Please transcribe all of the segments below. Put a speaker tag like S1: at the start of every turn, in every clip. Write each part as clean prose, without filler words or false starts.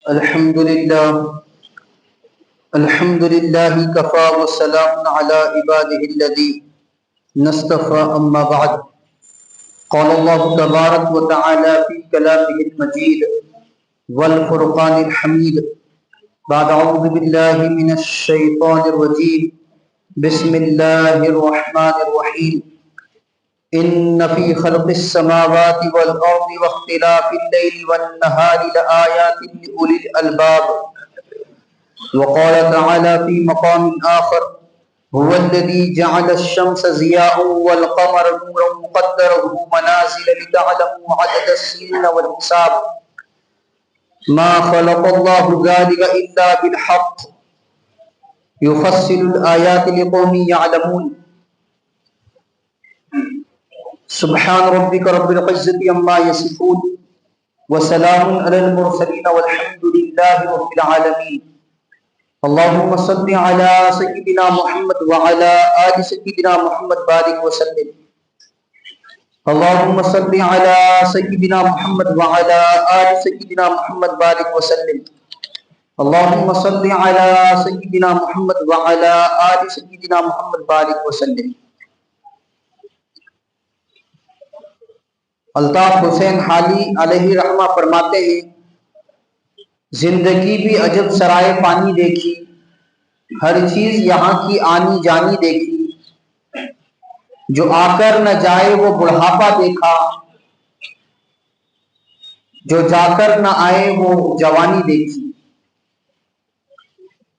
S1: الحمد لله كفى وسلام على عباده الذين اصطفى أما بعد. قال الله تبارك وتعالى في كلامه المجيد والفرقان الحميد بعد أعوذ بالله من الشيطان الرجيم بسم الله الرحمن الرحيم إن في خلق السماوات والأرض واختلاف الليل والنهار لآيات لأولي الألباب. وقال تعالى في مقام آخر هو الذي جعل الشمس ضياء والقمر نورا مقدره منازل لتعلموا عدد السنين والحساب ما خلق الله ذلك إلا بالحق يفصل الآيات لقوم يعلمون. سبحان ربك رب العزة عما يصفون وسلام على المرسلين والحمد لله رب العالمين. اللهم صل على سيدنا محمد وعلى آل سيدنا محمد بارك وسلم. اللهم صل على سيدنا محمد وعلى آل سيدنا محمد بارك وسلم. اللهم صل على سيدنا محمد وعلى آل سيدنا محمد بارك وسلم. الطاف حسین حالی علیہ رحمہ فرماتے ہیں زندگی بھی عجب سرائے پانی دیکھی، ہر چیز یہاں کی آنی جانی دیکھی، جو آ کر نہ جائے وہ بڑھاپا دیکھا، جو جا کر نہ آئے وہ جوانی دیکھی.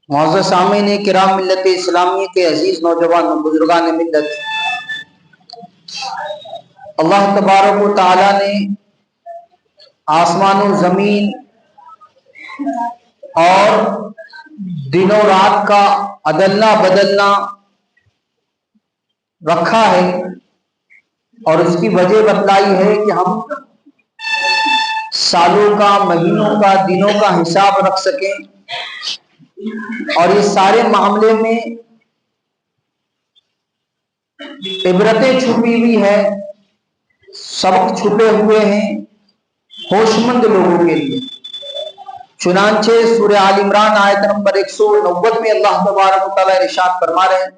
S1: معزز سامعین کرام ملت اسلامیہ کے عزیز نوجوان بزرگان ملت، اللہ تبارک و تعالی نے آسمان و زمین اور دن و رات کا عدلنا بدلنا رکھا ہے، اور اس کی وجہ بتلائی ہے کہ ہم سالوں کا، مہینوں کا، دنوں کا حساب رکھ سکیں، اور اس سارے معاملے میں عبرتیں چھپی ہوئی ہے، سبق چھپے ہوئے ہیں ہوش مند لوگوں کے لیے. چنانچہ سورہ آل عمران آیت نمبر 190 میں اللہ تبارک و تعالی ارشاد فرما رہے ہیں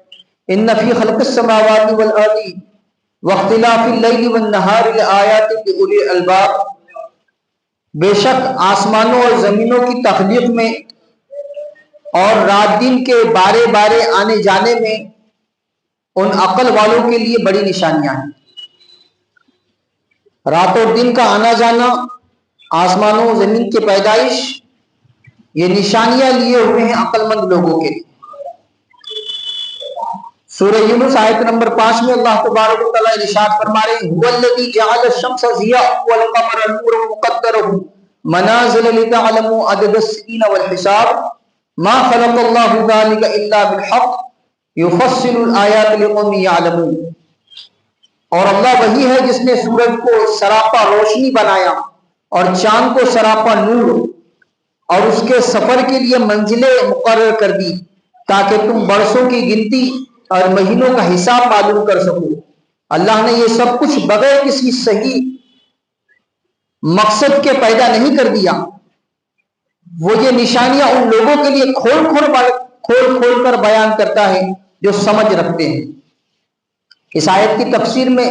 S1: ان فی خلق السماوات والارض واختلاف اللیل والنہار لآیات لأولی الالباب. بے شک آسمانوں اور زمینوں کی تخلیق میں اور رات دن کے بارے بارے آنے جانے میں ان عقل والوں کے لیے بڑی نشانیاں ہیں. رات اور دن کا آنا جانا، آسمانوں و زمین کی پیدائش، یہ نشانیاں لیے ہوئے ہیں عقل مند لوگوں کے. سورہ یونس آیت نمبر 5 میں اللہ تبارک و تعالی ارشاد فرما رہے ہیں هو الذی جعل الشمس ضیاء والقمر نورا مقدره منازل لتعلموا عدد السنین والحساب ما خلق اللہ ذلک الا بالحق یفصل الآیات لقوم یعلمون. اور اللہ وہی ہے جس نے سورج کو سراپا روشنی بنایا اور چاند کو سراپا نور، اور اس کے سفر کے لیے منزلیں مقرر کر دی تاکہ تم برسوں کی گنتی اور مہینوں کا حساب معلوم کر سکو. اللہ نے یہ سب کچھ بغیر کسی صحیح مقصد کے پیدا نہیں کر دیا. وہ یہ نشانیاں ان لوگوں کے لیے کھول کھول کر بیان کرتا ہے جو سمجھ رکھتے ہیں. اس آیت کی تفسیر میں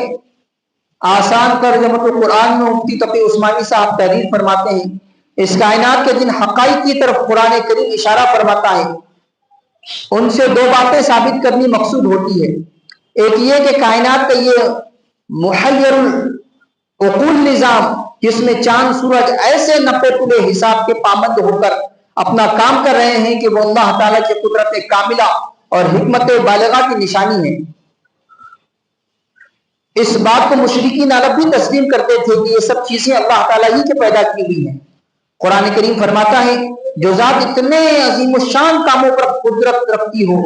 S1: آسان ترجمہ قرآن میں مفتی تقی عثمانی صاحب تحریر فرماتے ہیں اس کائنات کے جن حقائق کی طرف قرآن کریم اشارہ فرماتا ہے ان سے دو باتیں ثابت کرنی مقصود ہوتی ہے. ایک یہ کہ کائنات کا یہ محیر العقول نظام جس میں چاند سورج ایسے نپے تلے حساب کے پابند ہو کر اپنا کام کر رہے ہیں کہ وہ اللہ تعالیٰ کی قدرت کاملہ اور حکمت بالغہ کی نشانی ہے. اس بات کو مشرکین عرب بھی تسلیم کرتے تھے کہ یہ سب چیزیں اللہ تعالیٰ ہی کے پیدا کی ہوئی ہیں. قرآن کریم فرماتا ہے جو ذات اتنے عظیم الشان کاموں پر قدرت رکھتی ہو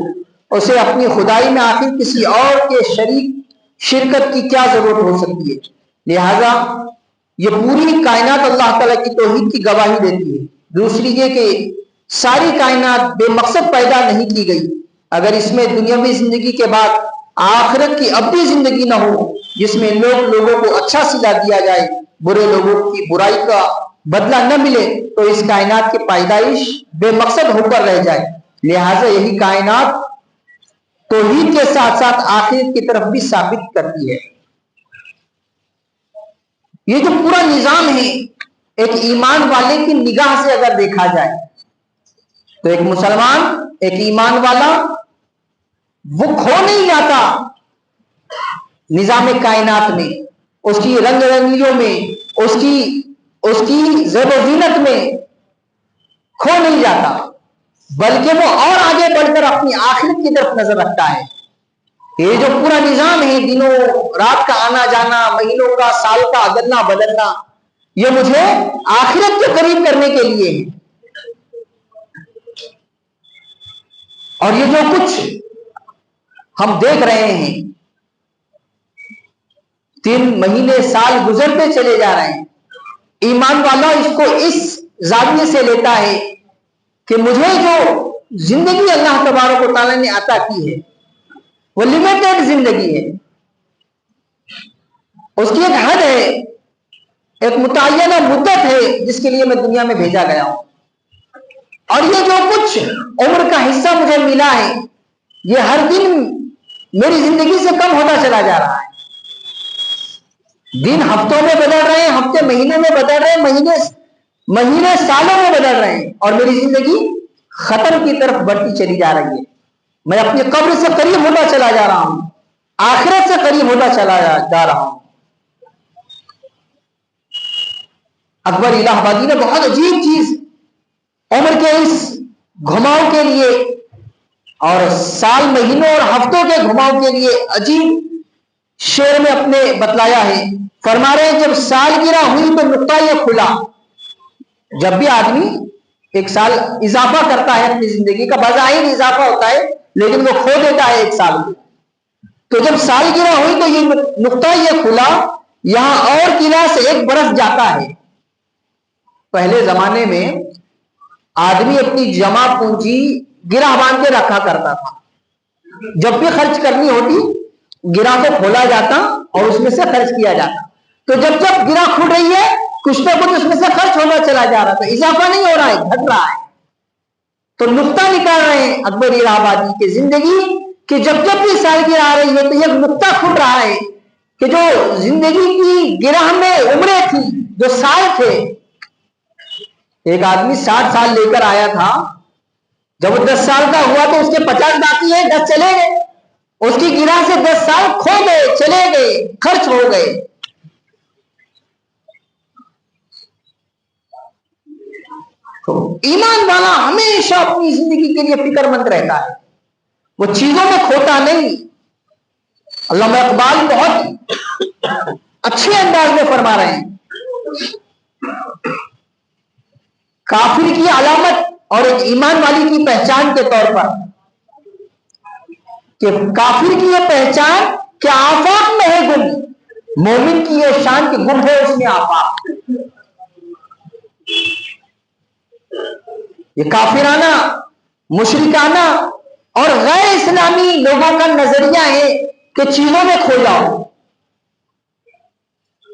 S1: اسے اپنی خدائی میں آخر کسی اور کے شرکت کی کیا ضرورت ہو سکتی ہے. لہذا یہ پوری کائنات اللہ تعالیٰ کی توحید کی گواہی دیتی ہے. دوسری یہ کہ ساری کائنات بے مقصد پیدا نہیں کی گئی. اگر اس میں دنیاوی زندگی کے بعد آخرت کی ابدی زندگی نہ ہو جس میں لوگوں کو اچھا صلہ دیا جائے، برے لوگوں کی برائی کا بدلہ نہ ملے تو اس کائنات کی پیدائش بے مقصد ہو کر رہ جائے. لہٰذا یہی کائنات توحید کے ساتھ ساتھ آخرت کی طرف بھی ثابت کرتی ہے. یہ جو پورا نظام ہے ایک ایمان والے کی نگاہ سے اگر دیکھا جائے تو ایک مسلمان، ایک ایمان والا وہ کھو نہیں جاتا نظام کائنات میں، اس کی رنگ رنگیوں میں، اس کی زیب و زینت میں کھو نہیں جاتا، بلکہ وہ اور آگے بڑھ کر اپنی آخرت کی طرف نظر رکھتا ہے. یہ جو پورا نظام ہے، دنوں رات کا آنا جانا، مہینوں کا، سال کا ادلنا بدلنا، یہ مجھے آخرت کے قریب کرنے کے لیے ہے. اور یہ جو کچھ ہم دیکھ رہے ہیں، 3 مہینے سال گزرتے چلے جا رہے ہیں، ایمان والا اس کو اس زاویے سے لیتا ہے کہ مجھے جو زندگی اللہ تبارک و تعالیٰ نے عطا کی ہے وہ لمیٹڈ زندگی ہے، اس کی ایک حد ہے، ایک متعینہ مدت ہے جس کے لیے میں دنیا میں بھیجا گیا ہوں. اور یہ جو کچھ عمر کا حصہ مجھے ملا ہے یہ ہر دن میری زندگی سے کم ہوتا چلا جا رہا ہے. دن ہفتوں میں بدل رہے ہیں، ہفتے مہینے میں بدل رہے ہیں، مہینے سالوں میں بدل رہے ہیں، اور میری زندگی ختم کی طرف بڑھتی چلی جا رہی ہے. میں اپنی قبر سے قریب ہوتا چلا جا رہا ہوں، آخرت سے قریب ہوتا چلا جا رہا ہوں. اکبر الہ آبادی نے بہت عجیب چیز عمر کے اس گھماؤ کے لیے اور سال مہینوں اور ہفتوں کے گھماؤ کے لیے عجیب شعر میں اپنے بتلایا ہے. فرما رہے ہیں جب سالگرہ ہوئی تو نقطہ یہ کھلا. جب بھی آدمی ایک سال اضافہ کرتا ہے اپنی زندگی کا، بظاہر اضافہ ہوتا ہے لیکن وہ کھو دیتا ہے ایک سال کو، تو جب سالگرہ ہوئی تو یہ نقطہ یہ کھلا، یہاں اور قلعہ سے 1 برس جاتا ہے. پہلے زمانے میں آدمی اپنی جمع پونجی گرہ باندھ کے رکھا کرتا تھا. جب بھی خرچ کرنی ہوتی گرہ کو کھولا جاتا اور اس میں سے خرچ کیا جاتا. تو جب گرہ کھل رہی ہے کچھ نہ کچھ اس میں سے خرچ ہونا چلا جا رہا تھا، اضافہ نہیں ہو رہا ہے، گھٹ رہا ہے. تو نقطہ نکال رہے ہیں اکبر الہ آبادی کی زندگی کہ جب بھی سالگرہ آ رہی ہے تو یہ نقطہ کھل رہا ہے کہ جو زندگی کی گرہ میں عمریں تھی، جو سال تھے، ایک آدمی 60 سال لے کر آیا تھا، جب وہ 10 سال کا ہوا تو اس کے 50 باقی ہے، 10 چلے گئے، اس کی گرہ سے 10 سال کھو گئے، چلے گئے، خرچ ہو گئے. تو ایمان والا ہمیشہ اپنی زندگی کے لیے فکر مند رہتا ہے، وہ چیزوں میں کھوتا نہیں. علامہ اقبال بہت اچھے انداز میں فرما رہے ہیں کافر کی علامت اور ایک ایمان والی کی پہچان کے طور پر کہ کافر کی یہ پہچان کہ آفاق میں ہے گم، مومن کی یہ شان کہ گم ہے اس میں آفاق. یہ کافرانہ، مشرکانہ اور غیر اسلامی لوگوں کا نظریہ ہے کہ چیزوں میں کھو جاؤ.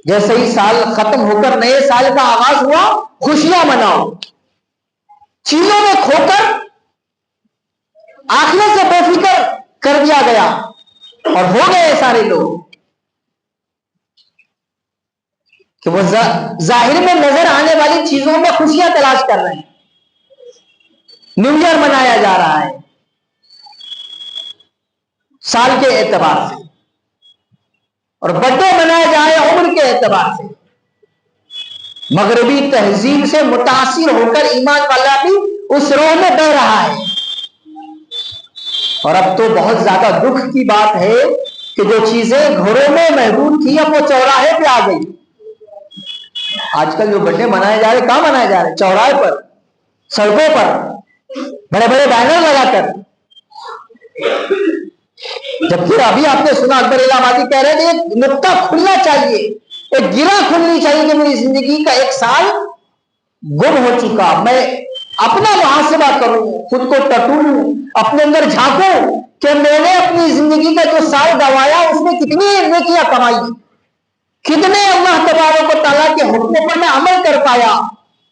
S1: جیسے ہی سال ختم ہو کر نئے سال کا آغاز ہوا، خوشیاں مناؤ. چیزوں میں کھو کر آخرت سے بے فکر کر دیا گیا اور ہو گئے سارے لوگ کہ وہ ظاہر میں نظر آنے والی چیزوں میں خوشیاں تلاش کر رہے ہیں. نیو ایئر منایا جا رہا ہے سال کے اعتبار سے، اور برتھ ڈے منایا جا رہا ہے عمر کے اعتبار سے. مغربی تہذیب سے متاثر ہو کر ایمان والا بھی اس روح میں بہ رہا ہے. اور اب تو بہت زیادہ دکھ کی بات ہے کہ جو چیزیں گھروں میں محدود تھی اب وہ چوراہے پہ آ گئی. آج کل جو برتھ ڈے منائے جا رہے کہاں منائے جا رہے؟ چوراہے پر، سڑکوں پر بڑے بڑے بینر لگا کر. جبکہ ابھی آپ نے سنا اکبر الہ آبادی کہہ رہے ہیں ایک نقطہ کھلنا چاہیے، ایک گرہ کھلنی چاہیے کہ میری زندگی کا 1 سال گم ہو چکا. میں اپنا محاسبہ کروں، خود کو ٹٹولوں، اپنے اندر جھانکوں کہ میں نے اپنی زندگی کا جو سال گوایا اس میں کتنی نیکیاں کمائی، کتنے اللہ تبارک و تعالیٰ کے حکموں پر میں عمل کر پایا،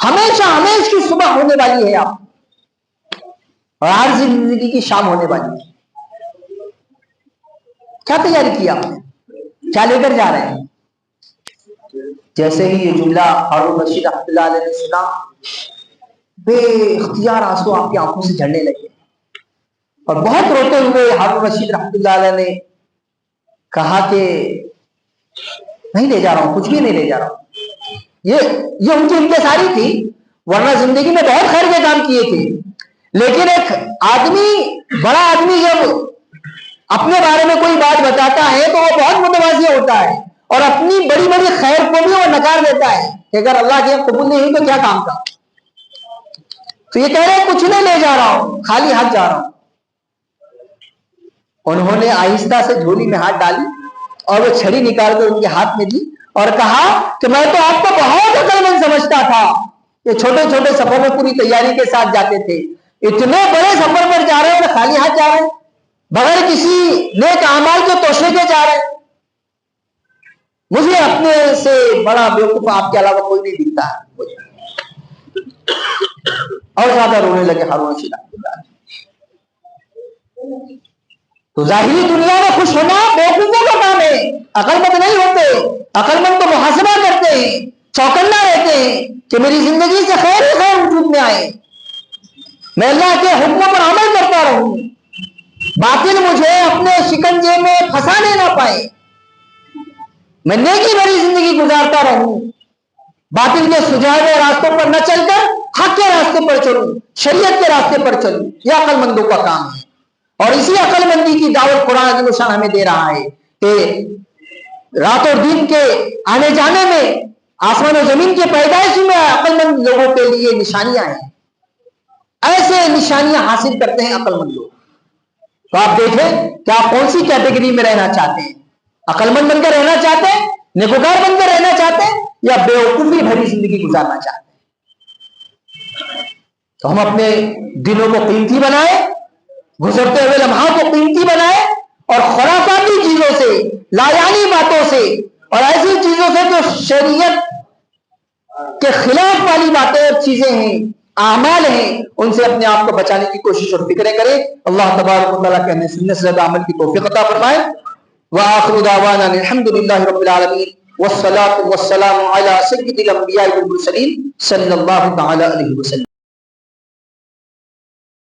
S1: ہمیشہ ہمیشہ کی صبح ہونے والی ہے آپ، اور ہر زندگی کی شام ہونے والی ہے۔ کیا تیاری کی آپ نے؟ کیا لے کر جا رہے ہیں؟ جیسے ہی یہ جملہ ہارون رشید رحمۃ اللہ علیہ نے سنا، بے اختیار آنسو آپ کی آنکھوں سے جھڑنے لگے، اور بہت روتے ہوئے ہارون رشید رحمۃ اللہ علیہ نے کہا کہ نہیں لے جا رہا ہوں، کچھ بھی نہیں لے جا رہا ہوں۔ یہ ان کی انکساری تھی، ورنہ زندگی میں بہت خیر کے کام کیے تھے، لیکن ایک آدمی، بڑا آدمی جب اپنے بارے میں کوئی بات بتاتا ہے تو وہ بہت متواضع ہوتا ہے، اور اپنی بڑی بڑی خیر کو بھی وہ نکار دیتا ہے کہ اگر اللہ کے قبول نہیں تو کیا کام کا۔ تو یہ کہہ رہے ہیں کچھ نہیں لے جا رہا ہوں، خالی ہاتھ جا رہا ہوں۔ انہوں نے آہستہ سے جھولی میں ہاتھ ڈالی اور وہ چھڑی نکال کر ان کے ہاتھ میں دی اور کہا کہ میں تو آپ کو بہت عقل مند سمجھتا تھا، یہ چھوٹے چھوٹے سفر میں پوری تیاری کے ساتھ جاتے تھے، اتنے بڑے سفر پر جا رہے ہیں اور خالی ہاتھ جا رہے ہیں، بغیر کسی نیک اعمال کے توشے کے جا رہے ہیں۔ مجھے اپنے سے بڑا بیوقوف آپ کے علاوہ کوئی نہیں دکھتا ہے۔ اور زیادہ رونے لگے ہارون رشید۔ تو ظاہری دنیا میں خوش ہونا بیوقوفوں کا کام ہے، عقل مند نہیں ہوتے۔ عقل مند تو محاسبہ کرتے ہیں، چوکنا رہتے ہیں کہ میری زندگی سے خیر ہی خیر وجود میں آئے، میں اللہ کے حکموں پر عمل کرتا رہوں، باطل مجھے اپنے شکنجے میں پھنسانے نہ پائے، میں نیکی بھری زندگی گزارتا رہوں، باطل کے سجائے ہوئے راستوں پر نہ چل کر حق کے راستے پر چلوں، شریعت کے راستے پر چلوں۔ یہ عقل مندوں کا کام ہے، اور اسی عقل مندی کی دعوت قرآن عظیم الشان ہمیں دے رہا ہے کہ رات اور دن کے آنے جانے میں، آسمان و زمین کے پیدائش میں عقل مند لوگوں کے لیے نشانیاں ہیں، ایسے نشانیاں حاصل کرتے ہیں عقل مند لوگ۔ تو آپ دیکھیں کہ آپ کون سی کیٹیگری میں رہنا چاہتے ہیں، عقل مند بن کر رہنا چاہتے ہیں، نیکوکار بن کر رہنا چاہتے ہیں، یا بیوقوفی بھری زندگی گزارنا چاہتے ہیں۔ تو ہم اپنے دنوں کو قیمتی بنائیں، گزرتے ہوئے لمحات کو قیمتی بنائیں، اور خرافاتی چیزوں سے، لایانی باتوں سے، اور ایسی چیزوں سے جو شریعت کے خلاف والی باتیں اور چیزیں ہیں، اعمال ہیں، ان سے اپنے آپ کو بچانے کی کوشش اور فکریں کریں۔ اللہ تبارک و تعالیٰ کے ہمیں سنت سے زیادہ عمل کی توفیق عطا فرمائے۔ وآخر دعوانا الحمد للہ رب العالمین، والصلاة والسلام علی سید الانبیاء والمرسلین صلی اللہ تعالی علیہ وسلم۔